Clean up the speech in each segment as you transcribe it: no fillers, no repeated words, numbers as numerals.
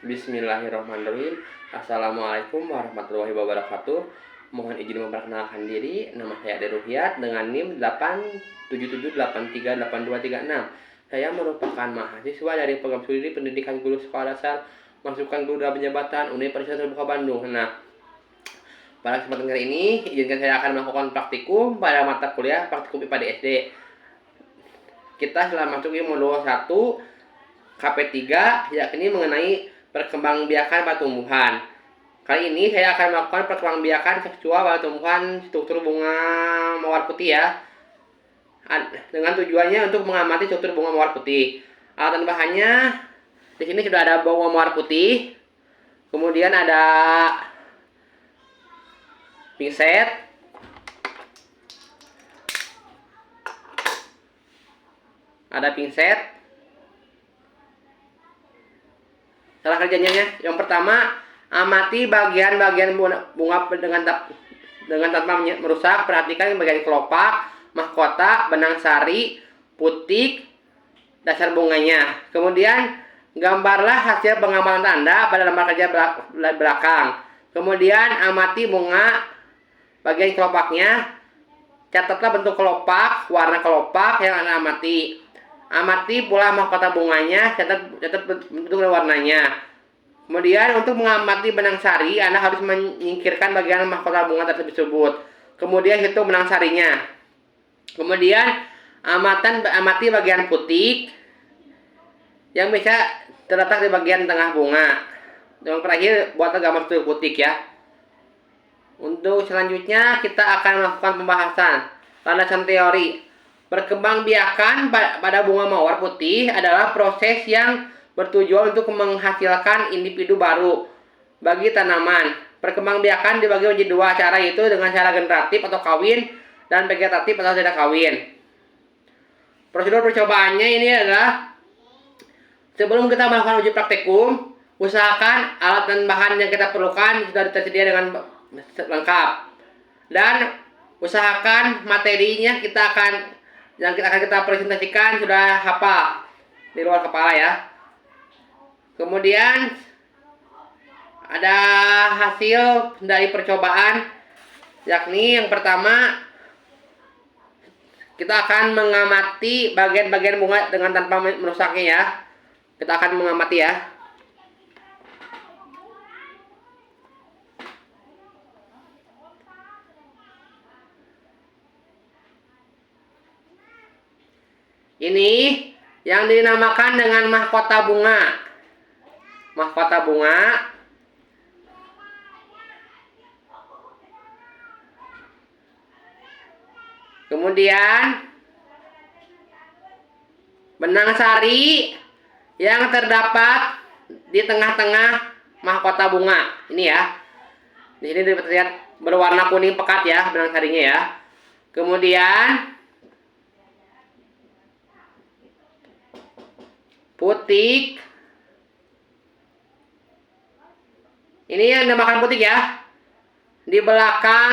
Bismillahirrahmanirrahim. Assalamualaikum warahmatullahi wabarakatuh. Mohon izin memperkenalkan diri. Nama saya Ade Ruhyat dengan NIM 877838236. Saya merupakan mahasiswa dari program studi pendidikan guru sekolah dasar masukan guru dan penjabatan Universitas Terbuka Bandung. Nah, pada kesempatan kali ini, izinkan saya akan melakukan praktikum pada mata kuliah praktikum IPA di SD. Kita telah masuk di modul 1 KP3, yakni mengenai perkembangbiakan pada tumbuhan. Kali ini saya akan melakukan perkembangbiakan seksual pada tumbuhan struktur bunga mawar putih ya. Dengan tujuannya untuk mengamati struktur bunga mawar putih. Alat bahannya di sini sudah ada bunga mawar putih. Kemudian ada pinset, Cara kerjanya yang pertama, amati bagian-bagian bunga dengan tanpa merusak. Perhatikan bagian kelopak, mahkota, benang sari, putik, dasar bunganya. Kemudian gambarlah hasil pengamalan Anda pada lembar kerja belakang. Kemudian amati bunga bagian kelopaknya. Catatlah bentuk kelopak, warna kelopak yang Anda amati. Amati pula mahkota bunganya, catat bentuk dan warnanya. Kemudian untuk mengamati benang sari, Anda harus menyingkirkan bagian mahkota bunga tersebut. Kemudian hitung benang sarinya. Kemudian amati bagian putik yang bisa terletak di bagian tengah bunga. Yang terakhir, buatlah gambar struktur putik ya. Untuk selanjutnya kita akan melakukan pembahasan landasan teori. Perkembangbiakan pada bunga mawar putih adalah proses yang bertujuan untuk menghasilkan individu baru bagi tanaman. Perkembangbiakan dibagi menjadi dua cara, yaitu dengan cara generatif atau kawin dan vegetatif atau tidak kawin. Prosedur percobaannya ini adalah sebelum kita melakukan uji praktikum, usahakan alat dan bahan yang kita perlukan sudah tersedia dengan lengkap, dan usahakan materinya yang akan kita presentasikan sudah hafal di luar kepala ya. Kemudian ada hasil dari percobaan, yakni yang pertama kita akan mengamati bagian-bagian bunga dengan tanpa merusaknya ya. Kita akan mengamati ya. Ini yang dinamakan dengan mahkota bunga. Mahkota bunga. Kemudian benang sari yang terdapat di tengah-tengah mahkota bunga. Ini ya. Di sini terlihat berwarna kuning pekat ya benang sarinya ya. Kemudian putik. Ini yang dinamakan putik ya. Di belakang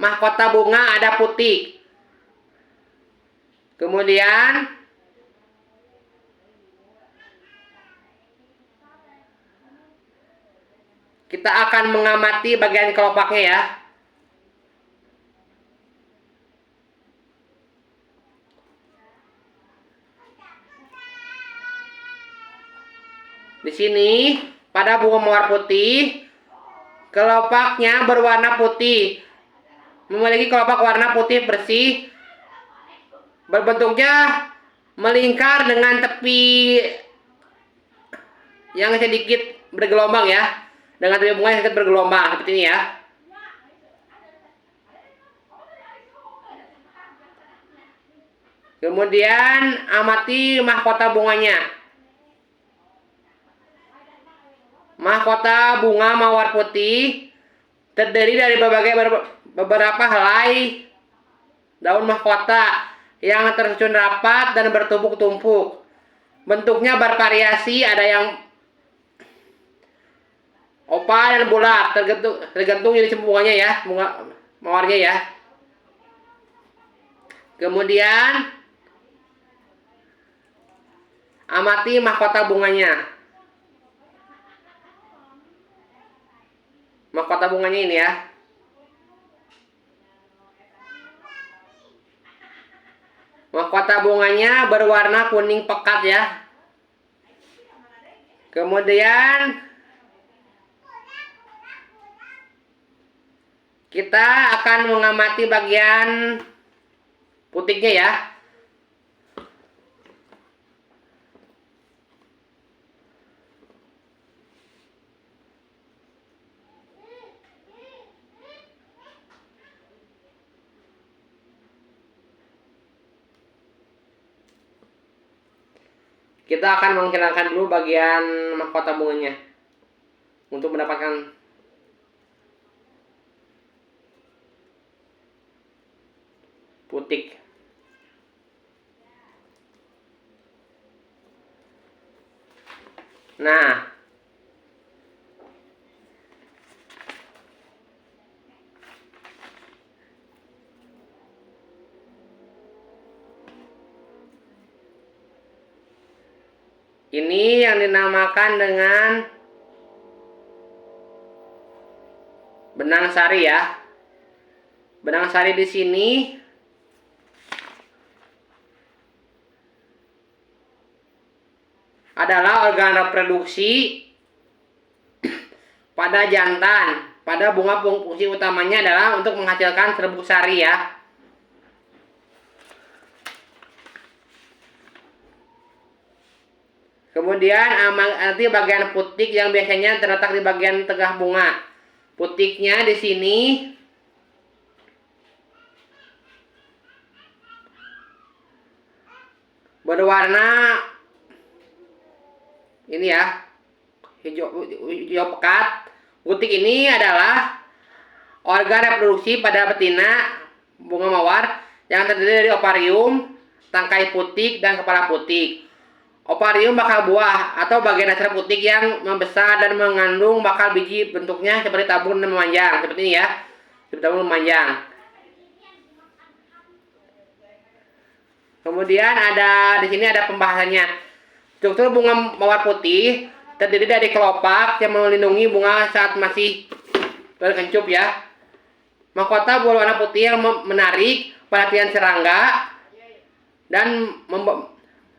mahkota bunga ada putik. Kemudian kita akan mengamati bagian kelopaknya ya. Di sini pada bunga mawar putih, kelopaknya berwarna putih, memiliki kelopak warna putih bersih, berbentuknya melingkar dengan tepi yang sedikit bergelombang ya, dengan tepi bunga yang sedikit bergelombang seperti ini ya. Kemudian amati mahkota bunganya. Mahkota bunga mawar putih terdiri dari beberapa helai daun mahkota yang tersusun rapat dan bertumpuk-tumpuk. Bentuknya bervariasi, ada yang oval dan bulat, tergantung jenis bunganya ya, bunga mawarnya ya. Kemudian amati mahkota bunganya. mahkota bunganya ini ya. Mahkota bunganya berwarna kuning pekat ya. Kemudian kita akan mengamati bagian putiknya ya. Kita akan menghilangkan dulu bagian mahkota bunganya untuk mendapatkan putik. Nah, ini yang dinamakan dengan benang sari ya. Benang sari di sini adalah organ reproduksi pada jantan. Pada bunga fungsi utamanya adalah untuk menghasilkan serbuk sari ya. Kemudian nanti bagian putik yang biasanya terletak di bagian tengah bunga. Putiknya di sini berwarna ini ya, hijau pekat. Putik ini adalah organ reproduksi pada betina bunga mawar yang terdiri dari ovarium, tangkai putik, dan kepala putik. Ovarium bakal buah atau bagian dasar putik yang membesar dan mengandung bakal biji, bentuknya seperti tabung memanjang, seperti ini ya, seperti tabung memanjang. Kemudian di sini ada pembahasannya. Struktur bunga mawar putih terdiri dari kelopak yang melindungi bunga saat masih berkencup ya. Mahkota berwarna putih yang menarik perhatian serangga dan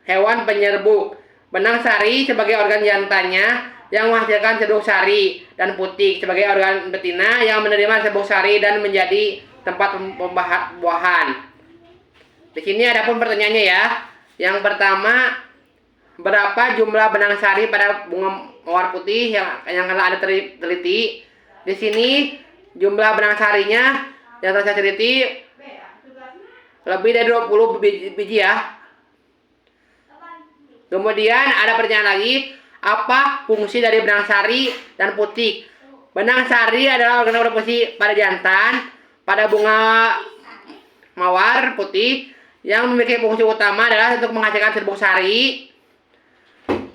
hewan penyerbuk. Benang sari sebagai organ jantannya yang menghasilkan serbuk sari, dan putik sebagai organ betina yang menerima serbuk sari dan menjadi tempat pembuahan. Di sini ada pun pertanyaannya ya. Yang pertama, berapa jumlah benang sari pada bunga mawar putih yang telah ada teliti? Di sini jumlah benang sarinya yang telah saya teliti lebih dari 20 biji ya. Kemudian ada pertanyaan lagi, apa fungsi dari benang sari dan putik? Benang sari adalah organ reproduksi pada jantan pada bunga mawar putih yang memiliki fungsi utama adalah untuk menghasilkan serbuk sari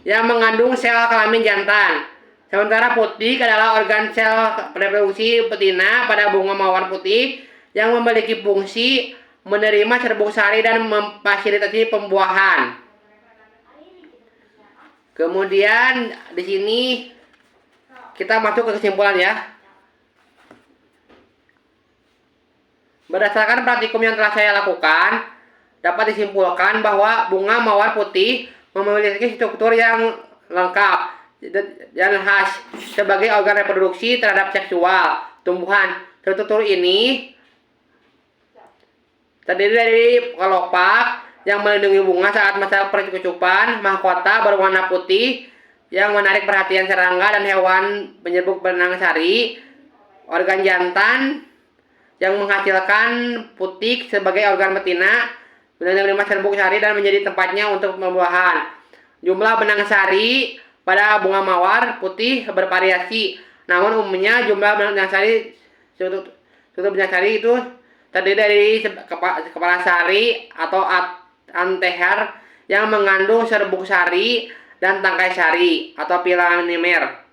yang mengandung sel kelamin jantan. Sementara putik adalah organ sel reproduksi betina pada bunga mawar putih yang memiliki fungsi menerima serbuk sari dan memfasilitasi pembuahan. Kemudian di sini kita masuk ke kesimpulan ya. Berdasarkan praktikum yang telah saya lakukan, dapat disimpulkan bahwa bunga mawar putih memiliki struktur yang lengkap dan khas sebagai organ reproduksi terhadap seksual tumbuhan. Struktur ini terdiri dari kelopak yang melindungi bunga saat masa percucupan, mahkota berwarna putih yang menarik perhatian serangga dan hewan penyerbuk benang sari, organ jantan yang menghasilkan putik sebagai organ betina menerima serbuk sari dan menjadi tempatnya untuk pembuahan. Jumlah benang sari pada bunga mawar putih bervariasi, namun umumnya jumlah benang sari struktur benang sari itu terdiri dari kepala sari atau anteher yang mengandung serbuk sari dan tangkai sari atau filamener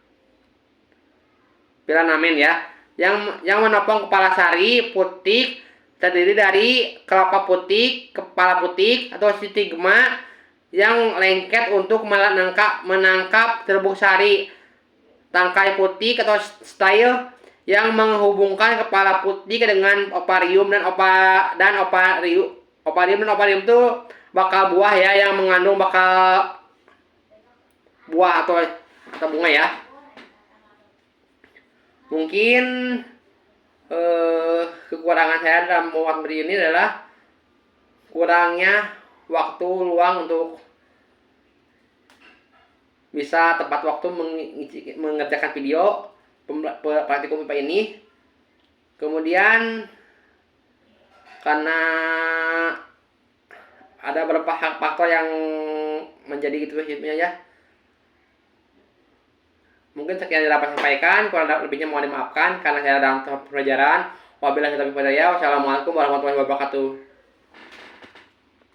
ya, yang menopang kepala sari. Putik terdiri dari kelopak putik, kepala putik atau stigma yang lengket untuk menangkap serbuk sari, tangkai putik atau style yang menghubungkan kepala putih dengan ovarium dan ovarium itu bakal buah ya, yang mengandung bakal buah atau bunga ya. Mungkin kekurangan saya dalam membuat video ini adalah kurangnya waktu luang untuk bisa tepat waktu mengerjakan video praktikum IPA ini. Kemudian karena ada beberapa faktor yang menjadi gitu ya. Mungkin sekian yang dapat sampaikan, kurang lebihnya mohon dimaafkan karena saya dalam tahap pelajaran. Wabillahi taufiq wal hidayah. Wassalamualaikum warahmatullahi wabarakatuh.